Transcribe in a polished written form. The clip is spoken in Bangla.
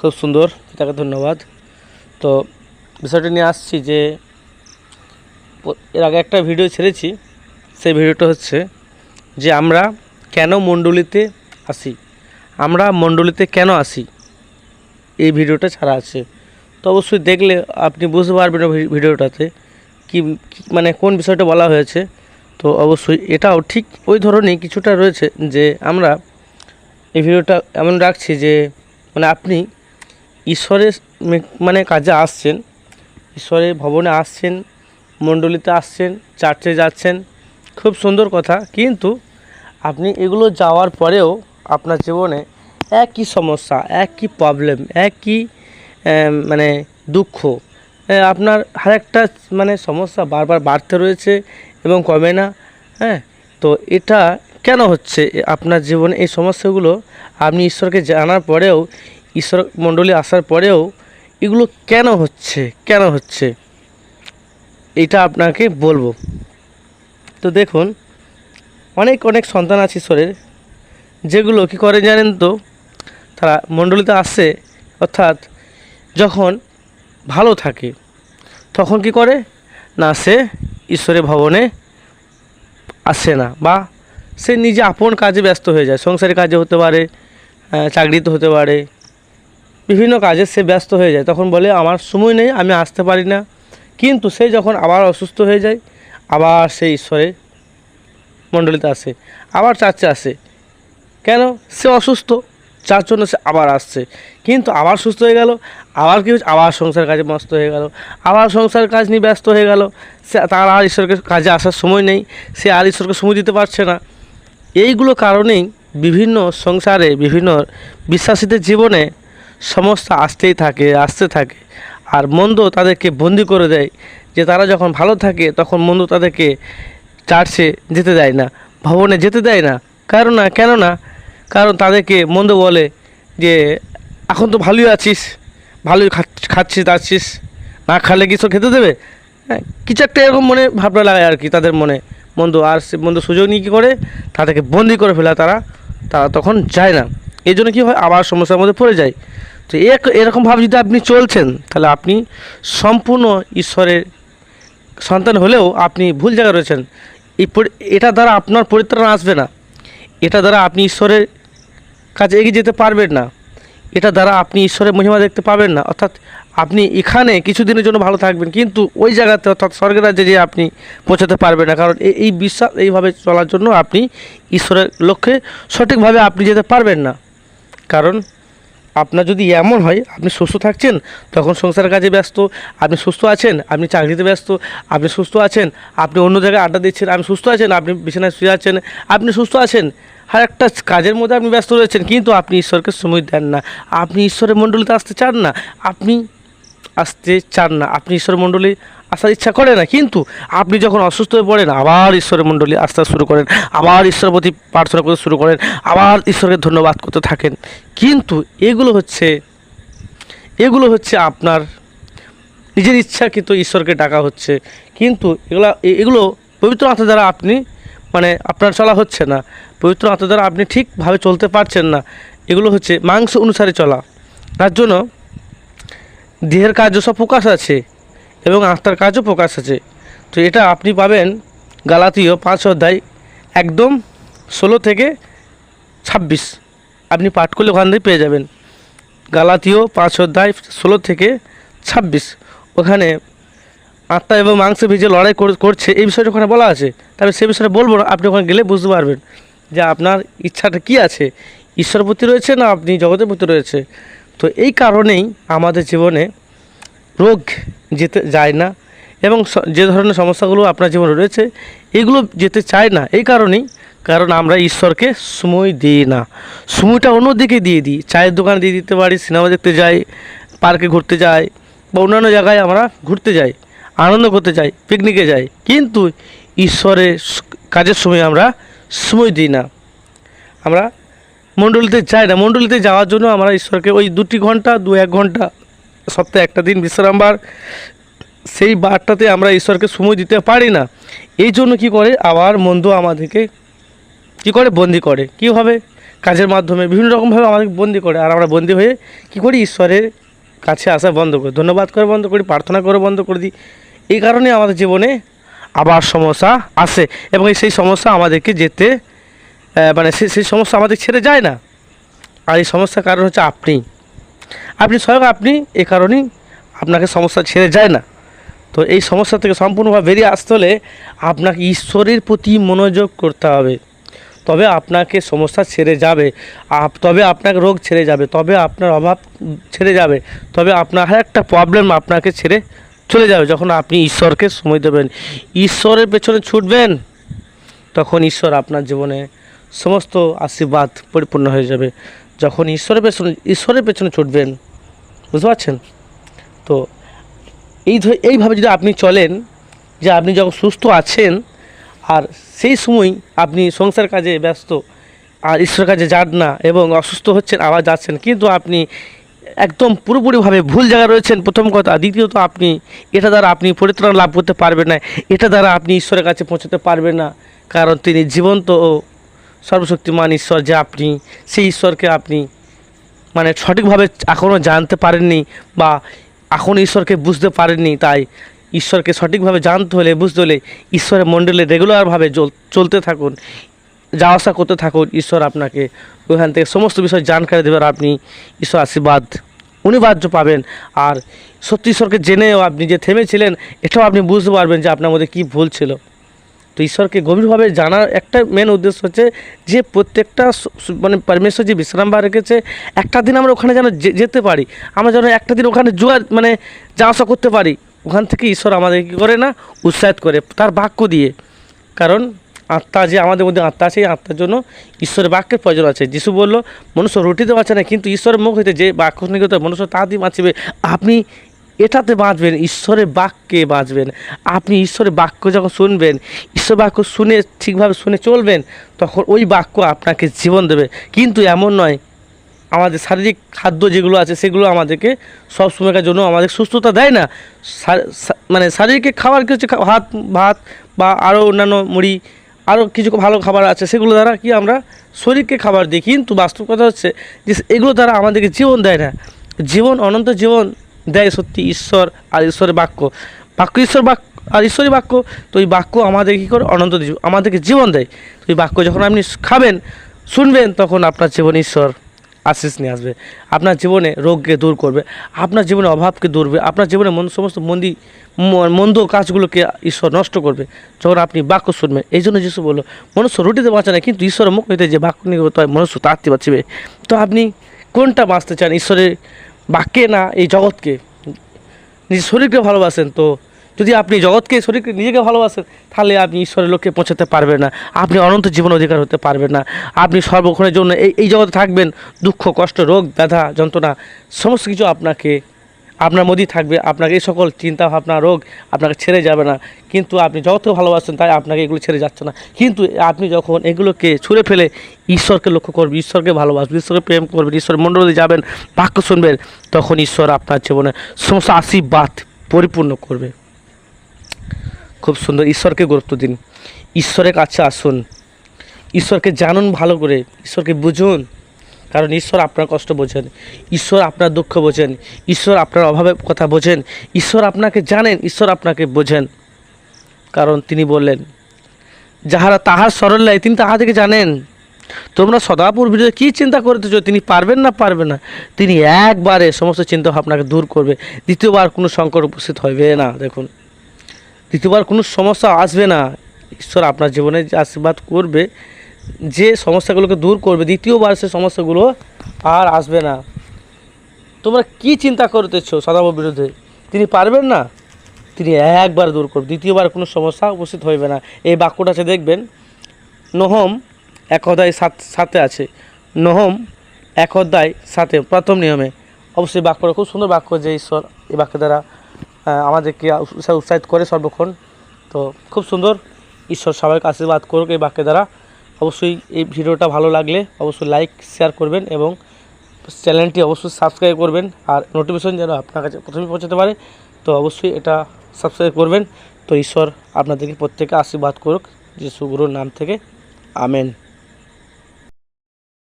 খুব সুন্দর, তাকে ধন্যবাদ। তো বিষয়টা নিয়ে আসছি যে এর আগে একটা ভিডিও ছেড়েছি, সেই ভিডিওটা হচ্ছে যে আমরা কেন মণ্ডলীতে আসি, আমরা মণ্ডলীতে কেন আসি, এই ভিডিওটা ছাড়া আছে। তো অবশ্যই দেখলে আপনি বুঝতে পারবেন ভিডিওটাতে কি মানে কোন বিষয়টা বলা হয়েছে। তো অবশ্যই এটাও ঠিক ওই ধরনের কিছুটা রয়েছে যে আমরা এই ভিডিওটা এমন রাখছি যে মানে আপনি ঈশ্বরের মানে কাজে আসছেন, ঈশ্বরের ভবনে আসছেন, মণ্ডলীতে আসছেন, চার্চে যাচ্ছেন, খুব সুন্দর কথা। কিন্তু আপনি এগুলো যাওয়ার পরেও আপনার জীবনে একই সমস্যা, একই প্রবলেম, একই মানে দুঃখ, আপনার আরেকটা মানে সমস্যা বারবার বাড়তে রয়েছে এবং কমে না। তো এটা কেন হচ্ছে আপনার জীবনে এই সমস্যাগুলো? আপনি ঈশ্বরকে জানার পরেও, ঈশ্বর মণ্ডলী আসার পরেও এগুলো কেন হচ্ছে এইটা আপনাকে বলবো। তো দেখুন, অনেক সন্তান আছে ঈশ্বরের, যেগুলো কি করে জানেন তো, তারা মণ্ডলীতে আসে, অর্থাৎ যখন ভালো থাকে তখন কি করে না, সে ঈশ্বরের ভবনে আসে না, বা সে নিজে আপন কাজে ব্যস্ত হয়ে যায়। সংসারের কাজে হতে পারে, চাকরিতে হতে পারে, বিভিন্ন কাজে সে ব্যস্ত হয়ে যায়। তখন বলে আমার সময় নেই, আমি আসতে পারি না। কিন্তু সে যখন আবার অসুস্থ হয়ে যায়, আবার সে ঈশ্বরের মণ্ডলীতে আসে, আবার চার্চে আসে। কেন? সে অসুস্থ, যার জন্য সে আবার আসছে। কিন্তু আবার সুস্থ হয়ে গেল, আবার কি হচ্ছে, আবার সংসার কাজে মস্ত হয়ে গেল, আবার সংসার কাজ নিয়ে ব্যস্ত হয়ে গেল। সে তার আর ঈশ্বরকে কাজে আসার সময় নেই, সে আর ঈশ্বরকে সময় দিতে পারছে না। এইগুলো কারণেই বিভিন্ন সংসারে, বিভিন্ন বিশ্বাসীদের জীবনে সমস্যা আসতে থাকে। আর মন্দ তাদেরকে বন্দি করে দেয়, যে তারা যখন ভালো থাকে তখন মন্দ তাদেরকে চার্চে যেতে দেয় না, ভবনে যেতে দেয় না। কারণ তাদেরকে মন্দ বলে যে এখন তো ভালোই আছিস, ভালোই খাচ্ছিস দাচ্ছিস, না খালে কিছু খেতে দেবে, কিছু একটা এরকম মনে ভাবনা লাগায় আর কি তাদের মনে মন্দ। আর সে মন্দ সুযোগ নিয়ে কী করে, তাদেরকে বন্দি করে ফেলা, তারা তখন যায় না। এই জন্য কী হয়, আবার সমস্যার মধ্যে পড়ে যায়। তো এরকমভাবে যদি আপনি চলছেন, তাহলে আপনি সম্পূর্ণ ঈশ্বরের সন্তান হলেও আপনি ভুল জায়গায় রয়েছেন। এটা দ্বারা আপনার পরিত্রাণ আসবে না, এটা দ্বারা আপনি ঈশ্বরের কাছে এগিয়ে যেতে পারবেন না, এটা দ্বারা আপনি ঈশ্বরের মহিমা দেখতে পাবেন না। অর্থাৎ আপনি এখানে কিছুদিনের জন্য ভালো থাকবেন, কিন্তু ওই জায়গাতে অর্থাৎ স্বর্গের রাজ্যে যেয়ে আপনি পৌঁছাতে পারবেন না। কারণ এই বিশ্বাস, এইভাবে চলার জন্য আপনি ঈশ্বরের লক্ষ্যে সঠিকভাবে আপনি যেতে পারবেন না। কারণ আপনার যদি এমন হয়, আপনি সুস্থ থাকছেন তখন সংসারের কাজে ব্যস্ত, আপনি সুস্থ আছেন আপনি চাকরিতে ব্যস্ত, আপনি সুস্থ আছেন আপনি অন্য জায়গায় আড্ডা দিচ্ছেন, আপনি সুস্থ আছেন আপনি বিছানায় শুয়ে আছেন, আপনি সুস্থ আছেন আর একটা কাজের মধ্যে আপনি ব্যস্ত রয়েছেন, কিন্তু আপনি ঈশ্বরকে সময় দেন না, আপনি ঈশ্বরের মণ্ডলীতে আসতে চান না, আপনি ঈশ্বরের মণ্ডলী আসার ইচ্ছা করে না। কিন্তু আপনি যখন অসুস্থ হয়ে পড়েন, আবার ঈশ্বরের মণ্ডলী আসতে শুরু করেন, আবার ঈশ্বরের প্রতি প্রার্থনা করতে শুরু করেন, আবার ঈশ্বরকে ধন্যবাদ করতে থাকেন। কিন্তু এগুলো হচ্ছে আপনার নিজের ইচ্ছাকৃত ঈশ্বরকে ডাকা হচ্ছে। কিন্তু এগুলো পবিত্র আত্মার দ্বারা আপনি মানে আপনার চলা হচ্ছে না, পবিত্র আত্মার দ্বারা আপনি ঠিকভাবে চলতে পারছেন না। এগুলো হচ্ছে মাংস অনুসারে চলা। তার জন্য দেহের কাজও সব প্রকাশ আছে এবং আত্মার কাজও প্রকাশ আছে। তো এটা আপনি পাবেন গালাতীয় 5 অধ্যায় একদম 16 থেকে 26, আপনি পাঠ করলে ওখান থেকে পেয়ে যাবেন। গালাতীয় 5 অধ্যায় 16 থেকে 26, ওখানে আত্মা এবং মাংসের ভিজে লড়াই করছে, এই বিষয়টা ওখানে বলা আছে। তবে সে বিষয়টা বলবো না, আপনি ওখানে গেলে বুঝতে পারবেন যে আপনার ইচ্ছাটা কী আছে, ঈশ্বর প্রতি রয়েছে না আপনি জগতের প্রতি রয়েছে। তো এই কারণেই আমাদের জীবনে রোগ যেতে যায় না, এবং যে ধরনের সমস্যাগুলো আপনার জীবনে রয়েছে এগুলো যেতে চায় না। এই কারণ আমরা ঈশ্বরকে সময় দিই না, সময়টা অন্যদিকে দিয়ে দিই। চায়ের দোকানে দিয়ে দিতে পারি, সিনেমা দেখতে যাই, পার্কে ঘুরতে যাই, বা অন্যান্য জায়গায় আমরা ঘুরতে যাই, আনন্দ করতে যাই, পিকনিকে যাই, কিন্তু ঈশ্বরের কাজের সময় আমরা সময় দিই না। আমরা মণ্ডলীতে যাই না, মণ্ডলীতে যাওয়ার জন্য আমরা ঈশ্বরকে ওই 2 ঘন্টা 1 ঘন্টা সপ্তাহে একটা দিন বিশ্রামবার, সেই বারটাতে আমরা ঈশ্বরকে সময় দিতে পারি না। এই জন্য কী করে, আবার মন্দ আমাদেরকে কী করে, বন্দি করে। কীভাবে? কাজের মাধ্যমে বিভিন্ন রকমভাবে আমাদের বন্দি করে, আর আমরা বন্দি হয়ে কী করি, ঈশ্বরের কাছে আসা বন্ধ করি, ধন্যবাদ করে বন্ধ করি, প্রার্থনা করে বন্ধ করে দিই। এই কারণে আমাদের জীবনে আবার সমস্যা আসে এবং সেই সমস্যা আমাদেরকে যেতে মানে সেই সমস্যা আমাদের ছেড়ে যায় না। আর এই সমস্যার কারণ হচ্ছে আপনি স্বয়ং আপনি, এই কারণেই আপনাকে সমস্যা ছেড়ে যায় না। তো এই সমস্যা থেকে সম্পূর্ণভাবে বেরিয়ে আসতে হলে আপনাকে ঈশ্বরের প্রতি মনোযোগ করতে হবে, তবে আপনাকে সমস্যা ছেড়ে যাবে, তবে আপনার রোগ ছেড়ে যাবে, তবে আপনার অভাব ছেড়ে যাবে, তবে আপনার একটা প্রবলেম আপনাকে ছেড়ে চলে যাবে। যখন আপনি ঈশ্বরকে সময় দেবেন, ঈশ্বরের পেছনে ছুটবেন, তখন ঈশ্বর আপনার জীবনে সমস্ত আশীর্বাদ পরিপূর্ণ হয়ে যাবে। যখন ঈশ্বরের পেছনে ছুটবেন, বুঝতে পারছেন? তো এইভাবে যদি আপনি চলেন, যে আপনি যখন সুস্থ আছেন আর সেই সময় আপনি সংসার কাজে ব্যস্ত আর ঈশ্বরের কাজে যান না, এবং অসুস্থ হচ্ছেন আবার যাচ্ছেন, কিন্তু আপনি একদম পুরোপুরিভাবে ভুল জায়গায় রয়েছেন, প্রথম কথা। দ্বিতীয়ত, এটা দ্বারা আপনি পরিত্রাণ লাভ করতে পারবেন না, এটা দ্বারা আপনি ঈশ্বরের কাছে পৌঁছতে পারবেন না, কারণ তিনি জীবন্ত ও সর্বশক্তিমান ঈশ্বর। যে আপনি সেই ঈশ্বরকে আপনি মানে সঠিকভাবে এখনও জানতে পারেননি, বা এখন ঈশ্বরকে বুঝতে পারেননি। তাই ঈশ্বরকে সঠিকভাবে জানতে হলে, বুঝতে হলে ঈশ্বরের মণ্ডলে রেগুলারভাবে চলতে থাকুন, যাওয়া আসা করতে থাকুন। ঈশ্বর আপনাকে ওখান থেকে সমস্ত বিষয় জানকারি দেবে, আর আপনি ঈশ্বর আশীর্বাদ অনিবার্য পাবেন। আর সত্যি ঈশ্বরকে জেনেও আপনি যে থেমেছিলেন, এটাও আপনি বুঝতে পারবেন যে আপনার মধ্যে কী ভুল ছিল। তো ঈশ্বরকে গভীরভাবে জানার একটা মেন উদ্দেশ্য হচ্ছে যে প্রত্যেকটা মানে পরমেশ্বর যে বিশ্রামবার রেখেছে, একটা দিন আমরা ওখানে যেন যেতে পারি, আমরা যেন একটা দিন ওখানে যাওয়া আসা করতে পারি। ওখান থেকে ঈশ্বর আমাদের কী করে না, উৎসাহিত করে তার বাক্য দিয়ে। কারণ আত্মা, যে আমাদের মধ্যে আত্মা আছে, এই আত্মার জন্য ঈশ্বরের বাক্যের প্রয়োজন আছে। যিশু বলল, মনুষ্য রুটিতে বাঁচে না, কিন্তু ঈশ্বরের মুখ হইতে যে বাক্য নিগত মনুষ্য তা দিয়ে বাঁচবে। আপনি এটাতে বাঁচবেন, ঈশ্বরের বাক্যে বাঁচবেন। আপনি ঈশ্বরের বাক্য যখন শুনবেন, ঈশ্বর বাক্য শুনে ঠিকভাবে শুনে চলবেন, তখন ওই বাক্য আপনাকে জীবন দেবে। কিন্তু এমন নয়, আমাদের শারীরিক খাদ্য যেগুলো আছে সেগুলো আমাদেরকে সব সময়কার জন্য আমাদের সুস্থতা দেয় না। মানে শারীরিক খাবার কিছু ভাত বা আরও অন্যান্য মুড়ি, আরও কিছু ভালো খাবার আছে, সেগুলো দ্বারা কি আমরা শরীরকে খাবার দিই, কিন্তু বাস্তব কথা হচ্ছে যে এগুলো দ্বারা আমাদেরকে জীবন দেয় না। জীবন, অনন্ত জীবন দেয় সত্যি ঈশ্বর আর ঈশ্বরের বাক্য। ঈশ্বর বাক্য আর ঈশ্বরী বাক্য। তো এই বাক্য আমাদের কী করে, আমাদেরকে জীবন দেয়। তো এই বাক্য যখন আপনি খাবেন, শুনবেন, তখন আপনার জীবনে ঈশ্বর আশিস নিয়ে আসবে, আপনার জীবনে রোগকে দূর করবে, আপনার জীবনে অভাবকে দূর করবে, আপনার জীবনে সমস্ত মন্দ কাজগুলোকে ঈশ্বর নষ্ট করবে যখন আপনি বাক্য শুনবেন। এই জন্য যিশু বলল, মনুষ্য রুটিতে বাঁচে না, কিন্তু ঈশ্বরের মুখ হইতে যে বাক্য নিয়ে হয় মনুষ্য তাড়তে বাঁচবে। তো আপনি কোনটা বাঁচতে চান, ঈশ্বরের বাক্যে না এই জগৎকে? নিজের শরীরকে ভালোবাসেন, তো যদি আপনি জগৎকে, শরীরকে, নিজেকে ভালোবাসেন, তাহলে আপনি ঈশ্বরের লক্ষ্যে পৌঁছাতে পারবেন না, আপনি অনন্ত জীবন অধিকার হতে পারবেন না। আপনি সর্বক্ষণের জন্য এই জগতে থাকবেন, দুঃখ, কষ্ট, রোগ, ব্যথা, যন্ত্রণা সমস্ত কিছু আপনার মধ্যেই থাকবে। আপনাকে এই সকল চিন্তা ভাবনা, রোগ আপনাকে ছেড়ে যাবে না। কিন্তু আপনি জগৎকে ভালোবাসেন, তাই আপনাকে এগুলো ছেড়ে যাচ্ছে না। কিন্তু আপনি যখন এগুলোকে ছুঁড়ে ফেলে ঈশ্বরকে লক্ষ্য করবেন, ঈশ্বরকে ভালোবাসবেন, ঈশ্বরকে প্রেম করবেন, ঈশ্বরের মণ্ডলে যাবেন, বাক্য শুনবেন, তখন ঈশ্বর আপনার জীবনে সমস্ত আশীর্বাদ পরিপূর্ণ করবে। খুব সুন্দর। ঈশ্বরকে গুরুত্ব দিন, ঈশ্বরের কাছে আসুন, ঈশ্বরকে জানুন ভালো করে, ঈশ্বরকে বুঝুন। কারণ ঈশ্বর আপনার কষ্ট বোঝেন, ঈশ্বর আপনার দুঃখ বোঝেন, ঈশ্বর আপনার অভাবের কথা বোঝেন, ঈশ্বর আপনাকে জানেন, ঈশ্বর আপনাকে বোঝেন। কারণ তিনি বললেন, যাহারা তাহার স্মরণ নেয় তিনি তাহাদেরকে জানেন। তোমরা সদাপুর বিরুদ্ধে কী চিন্তা করতেছ, তিনি পারবেন না, তিনি একবারে সমস্ত চিন্তা ভাবনাকে দূর করবে। দ্বিতীয়বার কোনো সংকট উপস্থিত হবে না। দেখুন, দ্বিতীয়বার কোনো সমস্যা আসবে না। ঈশ্বর আপনার জীবনে যে আশীর্বাদ করবে, যে সমস্যাগুলোকে দূর করবে, দ্বিতীয়বার সে সমস্যাগুলো আর আসবে না। তোমরা কি চিন্তা করতেছ সদাপ্রভুর বিরুদ্ধে, তিনি পারবেন না, তিনি একবার দূর করবে, দ্বিতীয়বার কোনো সমস্যা উপস্থিত হইবে না। এই বাক্যটা আছে, দেখবেন নহম 1:7 আছে, নহম 1:7 প্রথম নিয়মে। অবশ্যই বাক্যটা খুব সুন্দর বাক্য, যে ঈশ্বর এই বাক্য দ্বারা আমাদেরকে উৎসাহিত করে সর্বক্ষণ। তো খুব সুন্দর। ঈশ্বর সবাইকে আশীর্বাদ করুক এই বাক্যের দ্বারা। অবশ্যই এই ভিডিওটা ভালো লাগলে অবশ্যই লাইক, শেয়ার করবেন এবং চ্যানেলটি অবশ্যই সাবস্ক্রাইব করবেন, আর নোটিফিকেশন যেন আপনার কাছে প্রথমে পৌঁছাতে পারে। তো অবশ্যই এটা সাবস্ক্রাইব করবেন। তো ঈশ্বর আপনাদেরকে প্রত্যেকে আশীর্বাদ করুক যিশু গুরুর নাম থেকে। আমেন।